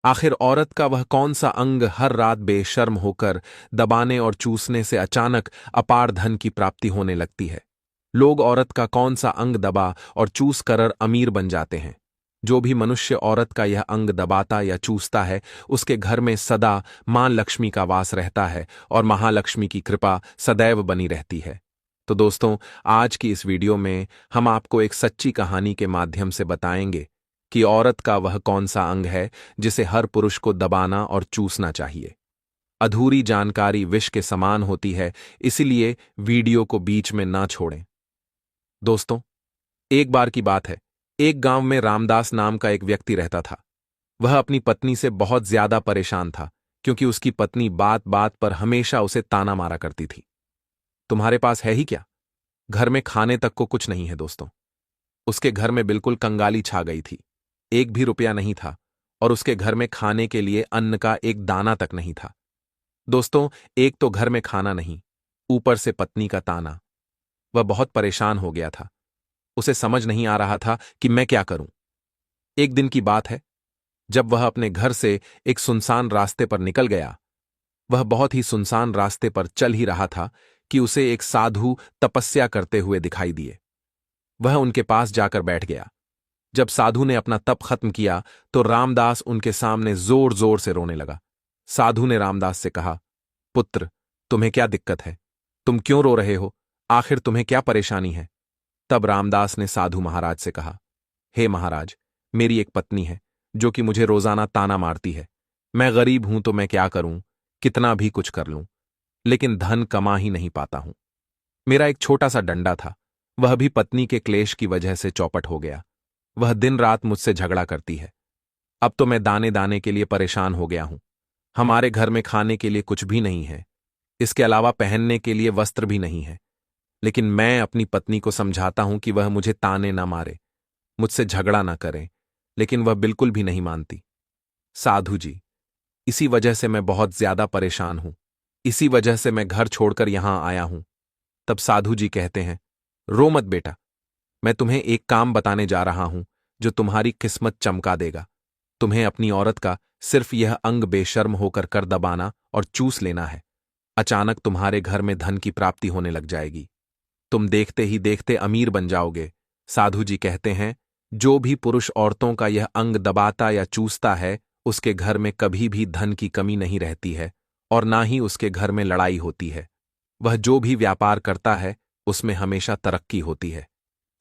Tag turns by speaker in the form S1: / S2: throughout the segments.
S1: आखिर औरत का वह कौन सा अंग हर रात बेशर्म होकर दबाने और चूसने से अचानक अपार धन की प्राप्ति होने लगती है? लोग औरत का कौन सा अंग दबा और चूस कर अमीर बन जाते हैं? जो भी मनुष्य औरत का यह अंग दबाता या चूसता है, उसके घर में सदा मां लक्ष्मी का वास रहता है और महालक्ष्मी की कृपा सदैव बनी रहती है। तो दोस्तों, आज की इस वीडियो में हम आपको एक सच्ची कहानी के माध्यम से बताएंगे कि औरत का वह कौन सा अंग है जिसे हर पुरुष को दबाना और चूसना चाहिए। अधूरी जानकारी विष के समान होती है, इसलिए वीडियो को बीच में ना छोड़ें। दोस्तों, एक बार की बात है, एक गांव में रामदास नाम का एक व्यक्ति रहता था। वह अपनी पत्नी से बहुत ज्यादा परेशान था, क्योंकि उसकी पत्नी बात बात पर हमेशा उसे ताना मारा करती थी। तुम्हारे पास है ही क्या? घर में खाने तक को कुछ नहीं है। दोस्तों, उसके घर में बिल्कुल कंगाली छा गई थी। एक भी रुपया नहीं था और उसके घर में खाने के लिए अन्न का एक दाना तक नहीं था। दोस्तों, एक तो घर में खाना नहीं, ऊपर से पत्नी का ताना। वह बहुत परेशान हो गया था। उसे समझ नहीं आ रहा था कि मैं क्या करूं। एक दिन की बात है, जब वह अपने घर से एक सुनसान रास्ते पर निकल गया। वह बहुत ही सुनसान रास्ते पर चल ही रहा था कि उसे एक साधु तपस्या करते हुए दिखाई दिए। वह उनके पास जाकर बैठ गया। जब साधु ने अपना तप खत्म किया तो रामदास उनके सामने जोर जोर से रोने लगा। साधु ने रामदास से कहा, पुत्र, तुम्हें क्या दिक्कत है? तुम क्यों रो रहे हो? आखिर तुम्हें क्या परेशानी है? तब रामदास ने साधु महाराज से कहा, हे महाराज, मेरी एक पत्नी है जो कि मुझे रोजाना ताना मारती है। मैं गरीब हूं तो मैं क्या करूं, कितना भी कुछ कर लूं, लेकिन धन कमा ही नहीं पाता हूं। मेरा एक छोटा सा डंडा था, वह भी पत्नी के क्लेश की वजह से चौपट हो गया। वह दिन रात मुझसे झगड़ा करती है। अब तो मैं दाने दाने के लिए परेशान हो गया हूं। हमारे घर में खाने के लिए कुछ भी नहीं है, इसके अलावा पहनने के लिए वस्त्र भी नहीं है। लेकिन मैं अपनी पत्नी को समझाता हूं कि वह मुझे ताने ना मारे, मुझसे झगड़ा ना करे, लेकिन वह बिल्कुल भी नहीं मानती। साधु जी, इसी वजह से मैं बहुत ज्यादा परेशान हूं। इसी वजह से मैं घर छोड़कर यहां आया हूं। तब साधु जी कहते हैं, रो मत बेटा, मैं तुम्हें एक काम बताने जा रहा हूं जो तुम्हारी किस्मत चमका देगा। तुम्हें अपनी औरत का सिर्फ यह अंग बेशर्म होकर कर दबाना और चूस लेना है। अचानक तुम्हारे घर में धन की प्राप्ति होने लग जाएगी। तुम देखते ही देखते अमीर बन जाओगे। साधु जी कहते हैं, जो भी पुरुष औरतों का यह अंग दबाता या चूसता है, उसके घर में कभी भी धन की कमी नहीं रहती है और ना ही उसके घर में लड़ाई होती है। वह जो भी व्यापार करता है, उसमें हमेशा तरक्की होती है।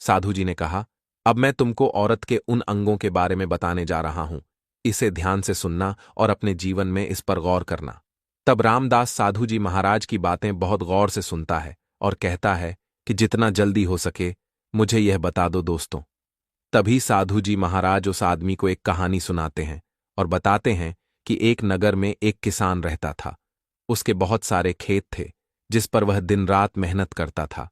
S1: साधु जी ने कहा, अब मैं तुमको औरत के उन अंगों के बारे में बताने जा रहा हूं। इसे ध्यान से सुनना और अपने जीवन में इस पर गौर करना। तब रामदास साधु जी महाराज की बातें बहुत गौर से सुनता है और कहता है कि जितना जल्दी हो सके मुझे यह बता दो दोस्तों। तभी साधु जी महाराज उस आदमी को एक कहानी सुनाते हैं और बताते हैं कि एक नगर में एक किसान रहता था। उसके बहुत सारे खेत थे जिस पर वह दिन रात मेहनत करता था।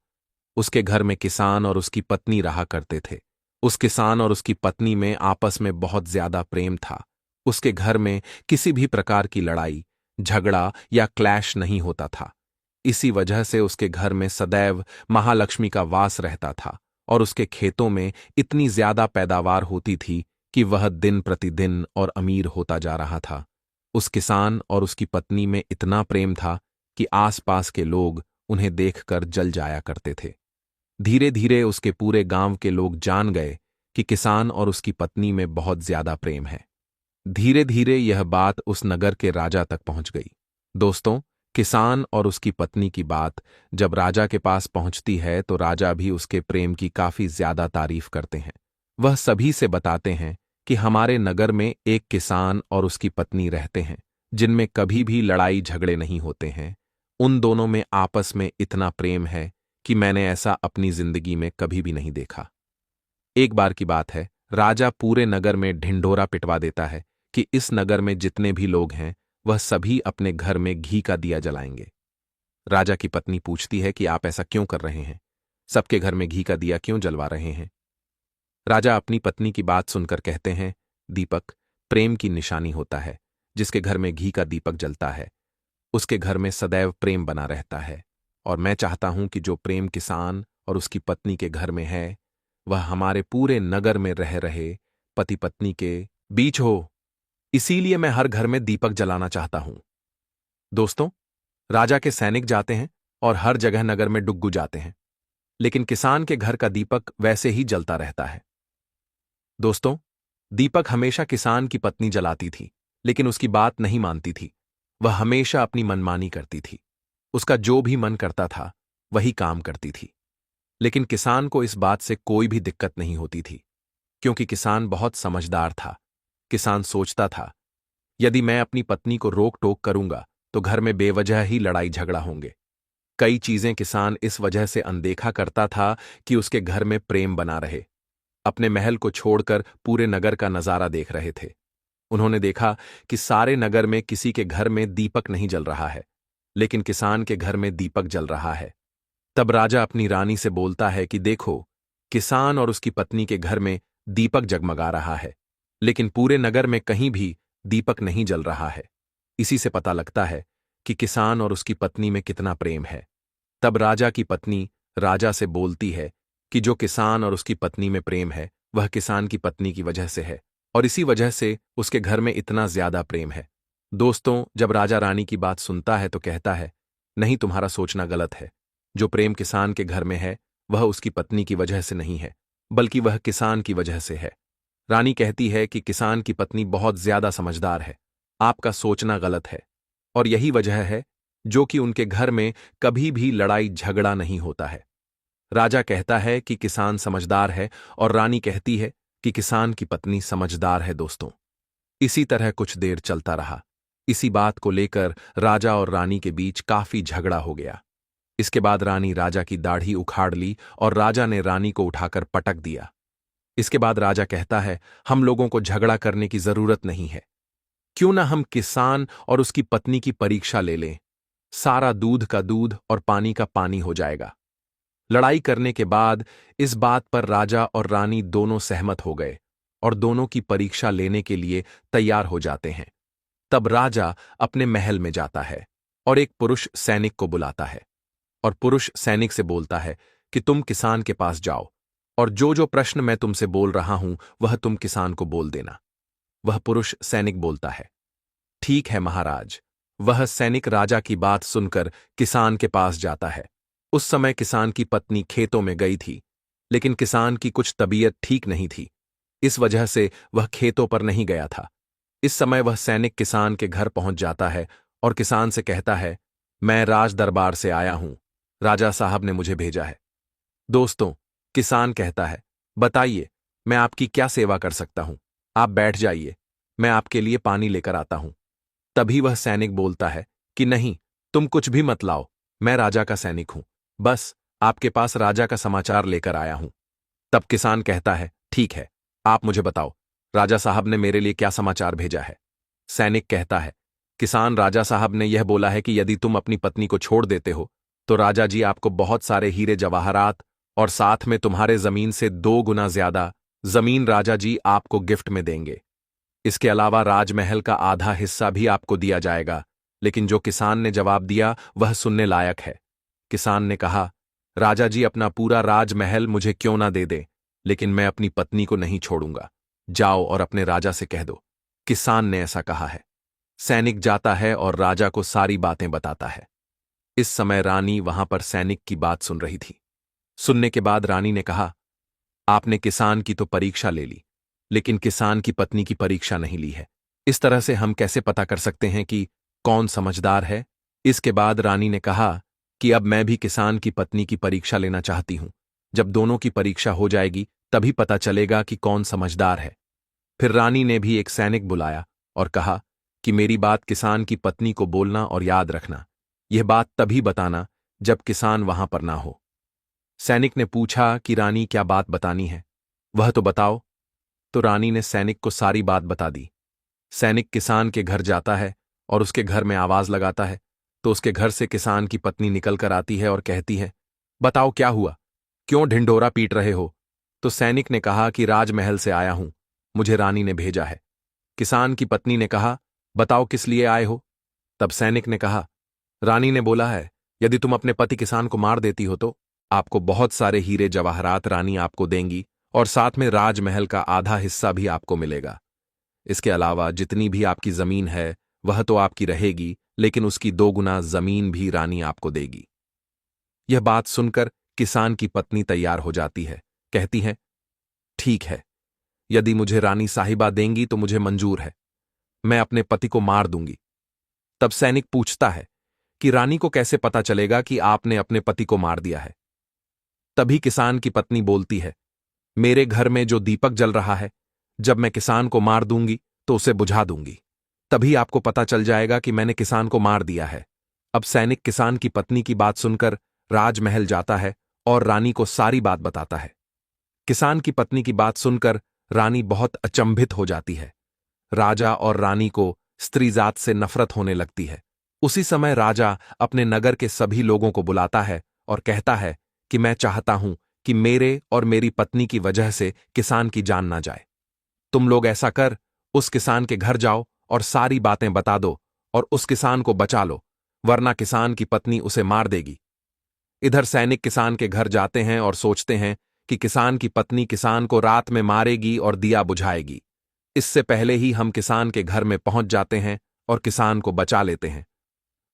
S1: उसके घर में किसान और उसकी पत्नी रहा करते थे। उस किसान और उसकी पत्नी में आपस में बहुत ज्यादा प्रेम था। उसके घर में किसी भी प्रकार की लड़ाई, झगड़ा या क्लैश नहीं होता था। इसी वजह से उसके घर में सदैव महालक्ष्मी का वास रहता था और उसके खेतों में इतनी ज्यादा पैदावार होती थी कि वह दिन प्रतिदिन और अमीर होता जा रहा था। उस किसान और उसकी पत्नी में इतना प्रेम था कि आसपास के लोग उन्हें देखकर जल जाया करते थे। धीरे धीरे उसके पूरे गांव के लोग जान गए कि किसान और उसकी पत्नी में बहुत ज्यादा प्रेम है। धीरे धीरे यह बात उस नगर के राजा तक पहुंच गई। दोस्तों, किसान और उसकी पत्नी की बात जब राजा के पास पहुंचती है तो राजा भी उसके प्रेम की काफी ज्यादा तारीफ करते हैं। वह सभी से बताते हैं कि हमारे नगर में एक किसान और उसकी पत्नी रहते हैं जिनमें कभी भी लड़ाई झगड़े नहीं होते हैं। उन दोनों में आपस में इतना प्रेम है कि मैंने ऐसा अपनी जिंदगी में कभी भी नहीं देखा। एक बार की बात है, राजा पूरे नगर में ढिंढोरा पिटवा देता है कि इस नगर में जितने भी लोग हैं वह सभी अपने घर में घी का दिया जलाएंगे। राजा की पत्नी पूछती है कि आप ऐसा क्यों कर रहे हैं? सबके घर में घी का दिया क्यों जलवा रहे हैं? राजा अपनी पत्नी की बात सुनकर कहते हैं, दीपक प्रेम की निशानी होता है। जिसके घर में घी का दीपक जलता है उसके घर में सदैव प्रेम बना रहता है। और मैं चाहता हूं कि जो प्रेम किसान और उसकी पत्नी के घर में है वह हमारे पूरे नगर में रह रहे पति पत्नी के बीच हो। इसीलिए मैं हर घर में दीपक जलाना चाहता हूं। दोस्तों, राजा के सैनिक जाते हैं और हर जगह नगर में डुग्गू जाते हैं, लेकिन किसान के घर का दीपक वैसे ही जलता रहता है। दोस्तों, दीपक हमेशा किसान की पत्नी जलाती थी, लेकिन उसकी बात नहीं मानती थी। वह हमेशा अपनी मनमानी करती थी। उसका जो भी मन करता था वही काम करती थी। लेकिन किसान को इस बात से कोई भी दिक्कत नहीं होती थी, क्योंकि किसान बहुत समझदार था। किसान सोचता था, यदि मैं अपनी पत्नी को रोक टोक करूंगा तो घर में बेवजह ही लड़ाई झगड़ा होंगे। कई चीजें किसान इस वजह से अनदेखा करता था कि उसके घर में प्रेम बना रहे। अपने महल को छोड़कर पूरे नगर का नजारा देख रहे थे। उन्होंने देखा कि सारे नगर में किसी के घर में दीपक नहीं जल रहा है, लेकिन किसान के घर में दीपक जल रहा है। तब राजा अपनी रानी से बोलता है कि देखो, किसान और उसकी पत्नी के घर में दीपक जगमगा रहा है, लेकिन पूरे नगर में कहीं भी दीपक नहीं जल रहा है। इसी से पता लगता है कि किसान और उसकी पत्नी में कितना प्रेम है। तब राजा की पत्नी राजा से बोलती है कि जो किसान और उसकी पत्नी में प्रेम है वह किसान की पत्नी की वजह से है, और इसी वजह से उसके घर में इतना ज्यादा प्रेम है। दोस्तों, जब राजा रानी की बात सुनता है तो कहता है, नहीं, तुम्हारा सोचना गलत है। जो प्रेम किसान के घर में है वह उसकी पत्नी की वजह से नहीं है, बल्कि वह किसान की वजह से है। रानी कहती है कि किसान की पत्नी बहुत ज्यादा समझदार है, आपका सोचना गलत है, और यही वजह है जो कि उनके घर में कभी भी लड़ाई झगड़ा नहीं होता है। राजा कहता है कि किसान समझदार है और रानी कहती है कि किसान की पत्नी समझदार है। दोस्तों, इसी तरह कुछ देर चलता रहा। इसी बात को लेकर राजा और रानी के बीच काफी झगड़ा हो गया। इसके बाद रानी राजा की दाढ़ी उखाड़ ली और राजा ने रानी को उठाकर पटक दिया। इसके बाद राजा कहता है, हम लोगों को झगड़ा करने की जरूरत नहीं है। क्यों ना हम किसान और उसकी पत्नी की परीक्षा ले लें। सारा दूध का दूध और पानी का पानी हो जाएगा। लड़ाई करने के बाद इस बात पर राजा और रानी दोनों सहमत हो गए और दोनों की परीक्षा लेने के लिए तैयार हो जाते हैं। तब राजा अपने महल में जाता है और एक पुरुष सैनिक को बुलाता है, और पुरुष सैनिक से बोलता है कि तुम किसान के पास जाओ और जो जो प्रश्न मैं तुमसे बोल रहा हूं वह तुम किसान को बोल देना। वह पुरुष सैनिक बोलता है, ठीक है महाराज। वह सैनिक राजा की बात सुनकर किसान के पास जाता है। उस समय किसान की पत्नी खेतों में गई थी, लेकिन किसान की कुछ तबीयत ठीक नहीं थी। इस वजह से वह खेतों पर नहीं गया था। इस समय वह सैनिक किसान के घर पहुंच जाता है और किसान से कहता है, मैं राज दरबार से आया हूं, राजा साहब ने मुझे भेजा है। दोस्तों, किसान कहता है, बताइए, मैं आपकी क्या सेवा कर सकता हूं। आप बैठ जाइए, मैं आपके लिए पानी लेकर आता हूं। तभी वह सैनिक बोलता है कि नहीं, तुम कुछ भी मत लाओ, मैं राजा का सैनिक हूं, बस आपके पास राजा का समाचार लेकर आया हूं। तब किसान कहता है, ठीक है, आप मुझे बताओ, राजा साहब ने मेरे लिए क्या समाचार भेजा है। सैनिक कहता है, किसान, राजा साहब ने यह बोला है कि यदि तुम अपनी पत्नी को छोड़ देते हो तो राजा जी आपको बहुत सारे हीरे जवाहरात और साथ में तुम्हारे जमीन से 2 गुना ज्यादा जमीन राजा जी आपको गिफ्ट में देंगे। इसके अलावा राजमहल का आधा हिस्सा भी आपको दिया जाएगा। लेकिन जो किसान ने जवाब दिया वह सुनने लायक है। किसान ने कहा, राजा जी अपना पूरा राजमहल मुझे क्यों ना दे दे, लेकिन मैं अपनी पत्नी को नहीं छोड़ूंगा। जाओ और अपने राजा से कह दो किसान ने ऐसा कहा है। सैनिक जाता है और राजा को सारी बातें बताता है। इस समय रानी वहां पर सैनिक की बात सुन रही थी। सुनने के बाद रानी ने कहा, आपने किसान की तो परीक्षा ले ली, लेकिन किसान की पत्नी की परीक्षा नहीं ली है। इस तरह से हम कैसे पता कर सकते हैं कि कौन समझदार है। इसके बाद रानी ने कहा कि अब मैं भी किसान की पत्नी की परीक्षा लेना चाहती हूं। जब दोनों की परीक्षा हो जाएगी तभी पता चलेगा कि कौन समझदार है। फिर रानी ने भी एक सैनिक बुलाया और कहा कि मेरी बात किसान की पत्नी को बोलना और याद रखना। यह बात तभी बताना जब किसान वहां पर ना हो। सैनिक ने पूछा कि रानी क्या बात बतानी है, वह तो बताओ। तो रानी ने सैनिक को सारी बात बता दी। सैनिक किसान के घर जाता है और उसके घर में आवाज लगाता है, तो उसके घर से किसान की पत्नी निकल कर आती है और कहती है, बताओ क्या हुआ, क्यों ढिंढोरा पीट रहे हो। तो सैनिक ने कहा कि राजमहल से आया हूं, मुझे रानी ने भेजा है। किसान की पत्नी ने कहा, बताओ किस लिए आए हो। तब सैनिक ने कहा, रानी ने बोला है यदि तुम अपने पति किसान को मार देती हो तो आपको बहुत सारे हीरे जवाहरात रानी आपको देंगी और साथ में राजमहल का आधा हिस्सा भी आपको मिलेगा। इसके अलावा जितनी भी आपकी जमीन है वह तो आपकी रहेगी, लेकिन उसकी 2 गुना जमीन भी रानी आपको देगी। यह बात सुनकर किसान की पत्नी तैयार हो जाती है। कहती है, ठीक है, यदि मुझे रानी साहिबा देंगी तो मुझे मंजूर है, मैं अपने पति को मार दूंगी। तब सैनिक पूछता है कि रानी को कैसे पता चलेगा कि आपने अपने पति को मार दिया है। तभी किसान की पत्नी बोलती है, मेरे घर में जो दीपक जल रहा है, जब मैं किसान को मार दूंगी तो उसे बुझा दूंगी, तभी आपको पता चल जाएगा कि मैंने किसान को मार दिया है। अब सैनिक किसान की पत्नी की बात सुनकर राजमहल जाता है और रानी को सारी बात बताता है। किसान की पत्नी की बात सुनकर रानी बहुत अचंभित हो जाती है। राजा और रानी को स्त्रीजात से नफरत होने लगती है। उसी समय राजा अपने नगर के सभी लोगों को बुलाता है और कहता है कि मैं चाहता हूं कि मेरे और मेरी पत्नी की वजह से किसान की जान ना जाए। तुम लोग ऐसा कर, उस किसान के घर जाओ और सारी बातें बता दो और उस किसान को बचा लो, वरना किसान की पत्नी उसे मार देगी। इधर सैनिक किसान के घर जाते हैं और सोचते हैं कि किसान की पत्नी किसान को रात में मारेगी और दिया बुझाएगी। इससे पहले ही हम किसान के घर में पहुंच जाते हैं और किसान को बचा लेते हैं।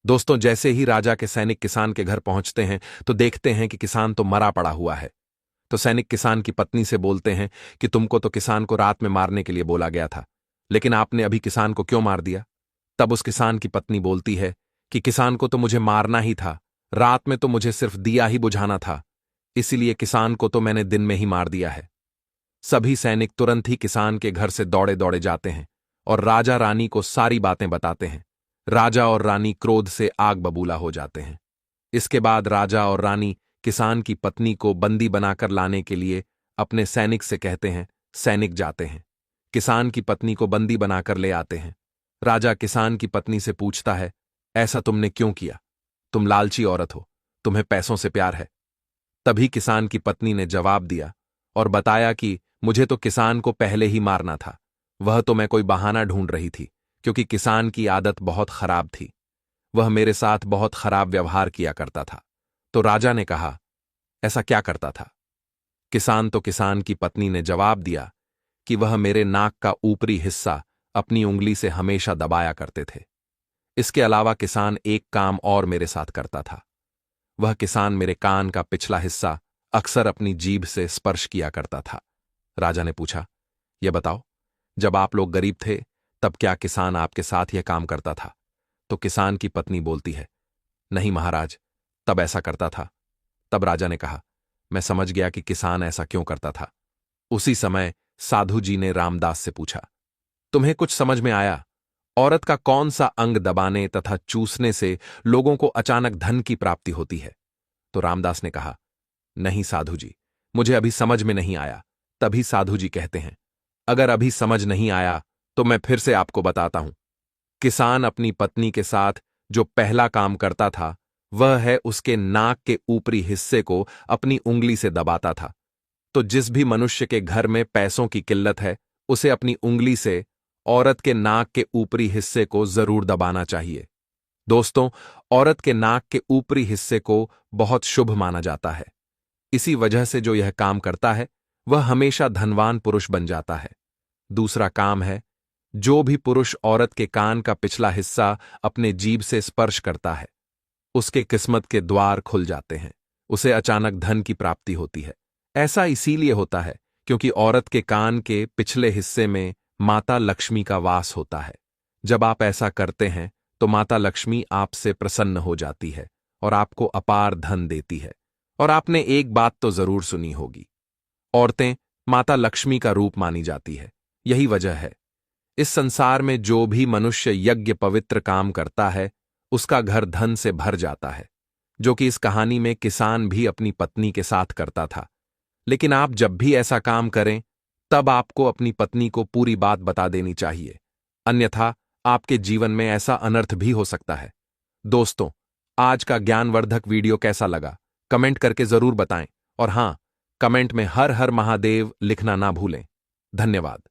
S1: दोस्तों, जैसे ही राजा के सैनिक किसान के घर पहुंचते हैं तो देखते हैं कि किसान तो मरा पड़ा हुआ है। तो सैनिक किसान की पत्नी से बोलते हैं कि तुमको तो किसान को रात में मारने के लिए बोला गया था, लेकिन आपने अभी किसान को क्यों मार दिया? तब उस किसान की पत्नी बोलती है कि किसान को तो मुझे मारना ही था, रात में तो मुझे सिर्फ दिया ही बुझाना था, इसीलिए किसान को तो मैंने दिन में ही मार दिया है। सभी सैनिक तुरंत ही किसान के घर से दौड़े दौड़े जाते हैं और राजा रानी को सारी बातें बताते हैं। राजा और रानी क्रोध से आग बबूला हो जाते हैं। इसके बाद राजा और रानी किसान की पत्नी को बंदी बनाकर लाने के लिए अपने सैनिक से कहते हैं। सैनिक जाते हैं, किसान की पत्नी को बंदी बनाकर ले आते हैं। राजा किसान की पत्नी से पूछता है, ऐसा तुमने क्यों किया? तुम लालची औरत हो, तुम्हें पैसों से प्यार है। तभी किसान की पत्नी ने जवाब दिया और बताया कि मुझे तो किसान को पहले ही मारना था, वह तो मैं कोई बहाना ढूंढ रही थी, क्योंकि किसान की आदत बहुत खराब थी, वह मेरे साथ बहुत खराब व्यवहार किया करता था। तो राजा ने कहा, ऐसा क्या करता था? किसान की पत्नी ने जवाब दिया कि वह मेरे नाक का ऊपरी हिस्सा अपनी उंगली से हमेशा दबाया करते थे। इसके अलावा किसान एक काम और मेरे साथ करता था, वह किसान मेरे कान का पिछला हिस्सा अक्सर अपनी जीभ से स्पर्श किया करता था। राजा ने पूछा, यह बताओ, जब आप लोग गरीब थे तब क्या किसान आपके साथ यह काम करता था? तो किसान की पत्नी बोलती है, नहीं महाराज, तब ऐसा करता था। तब राजा ने कहा, मैं समझ गया कि किसान ऐसा क्यों करता था। उसी समय साधु जी ने रामदास से पूछा, तुम्हें कुछ समझ में आया? औरत का कौन सा अंग दबाने तथा चूसने से लोगों को अचानक धन की प्राप्ति होती है? तो रामदास ने कहा, नहीं साधु जी, मुझे अभी समझ में नहीं आया। तभी साधु जी कहते हैं, अगर अभी समझ नहीं आया तो मैं फिर से आपको बताता हूं। किसान अपनी पत्नी के साथ जो पहला काम करता था वह है उसके नाक के ऊपरी हिस्से को अपनी उंगली से दबाता था। तो जिस भी मनुष्य के घर में पैसों की किल्लत है उसे अपनी उंगली से औरत के नाक के ऊपरी हिस्से को जरूर दबाना चाहिए। दोस्तों, औरत के नाक के ऊपरी हिस्से को बहुत शुभ माना जाता है। इसी वजह से जो यह काम करता है वह हमेशा धनवान पुरुष बन जाता है। दूसरा काम है, जो भी पुरुष औरत के कान का पिछला हिस्सा अपने जीभ से स्पर्श करता है उसके किस्मत के द्वार खुल जाते हैं, उसे अचानक धन की प्राप्ति होती है। ऐसा इसीलिए होता है क्योंकि औरत के कान के पिछले हिस्से में माता लक्ष्मी का वास होता है। जब आप ऐसा करते हैं तो माता लक्ष्मी आपसे प्रसन्न हो जाती है और आपको अपार धन देती है। और आपने एक बात तो जरूर सुनी होगी, औरतें माता लक्ष्मी का रूप मानी जाती है। यही वजह है इस संसार में जो भी मनुष्य यज्ञ पवित्र काम करता है उसका घर धन से भर जाता है, जो कि इस कहानी में किसान भी अपनी पत्नी के साथ करता था। लेकिन आप जब भी ऐसा काम करें तब आपको अपनी पत्नी को पूरी बात बता देनी चाहिए, अन्यथा आपके जीवन में ऐसा अनर्थ भी हो सकता है। दोस्तों, आज का ज्ञानवर्धक वीडियो कैसा लगा कमेंट करके जरूर बताएं और हां, कमेंट में हर हर महादेव लिखना ना भूलें। धन्यवाद।